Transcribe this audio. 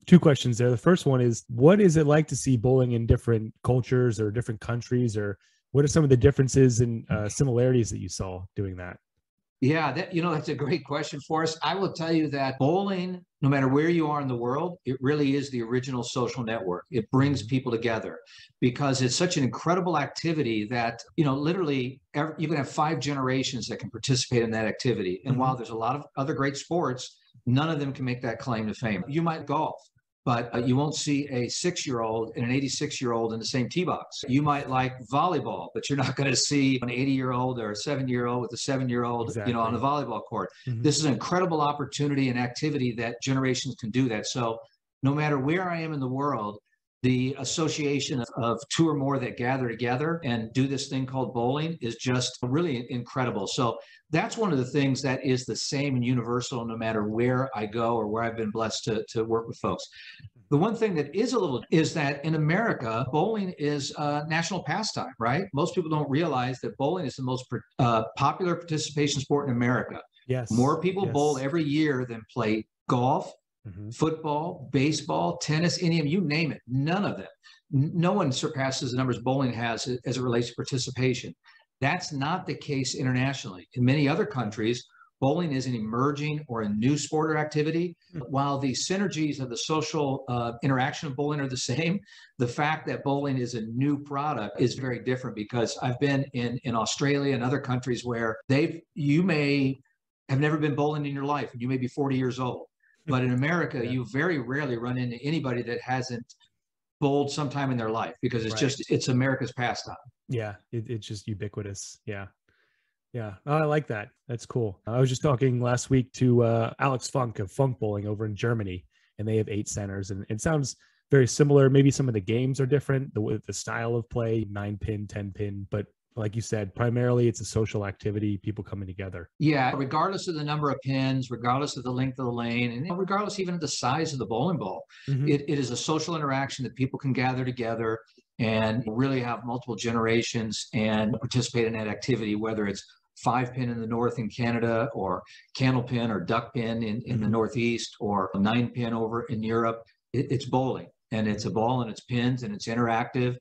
two questions there. The first one is, what is it like to see bowling in different cultures or different countries, or what are some of the differences and similarities that you saw doing that? Yeah, that's a great question for us. I will tell you that bowling, no matter where you are in the world, it really is the original social network. It brings people together because it's such an incredible activity that, literally you can have 5 generations that can participate in that activity. And while there's a lot of other great sports, none of them can make that claim to fame. You might golf, but you won't see a 6-year-old and an 86-year-old in the same tee box. You might like volleyball, but you're not going to see an 80-year-old or a 7-year-old with a 7-year-old, on the volleyball court. This is an incredible opportunity and activity that generations can do that. So no matter where I am in the world, the association of two or more that gather together and do this thing called bowling is just really incredible. So that's one of the things that is the same and universal no matter where I go or where I've been blessed to work with folks. The one thing that is that in America, bowling is a national pastime, right? Most people don't realize that bowling is the most popular participation sport in America. Yes. More people bowl every year than play golf, football, baseball, tennis, any of you name it. None of them. No one surpasses the numbers bowling has as it relates to participation. That's not the case internationally. In many other countries, bowling is an emerging or a new sport or activity. While the synergies of the social interaction of bowling are the same, the fact that bowling is a new product is very different because I've been in Australia and other countries where you may have never been bowling in your life and you may be 40 years old. But in America, you very rarely run into anybody that hasn't bowled sometime in their life because it's America's pastime. Yeah, it's just ubiquitous. Yeah. Yeah. Oh, I like that. That's cool. I was just talking last week to Alex Funk of Funk Bowling over in Germany, and they have 8 centers, and it sounds very similar. Maybe some of the games are different, the style of play, 9-pin, 10-pin, but like you said, primarily it's a social activity, people coming together. Yeah, regardless of the number of pins, regardless of the length of the lane, and regardless even of the size of the bowling ball, it is a social interaction that people can gather together and really have multiple generations and participate in that activity, whether it's 5-pin in the north in Canada or candle pin or duck pin in the Northeast or 9-pin over in Europe. It's bowling. And it's a ball and it's pins and it's interactive.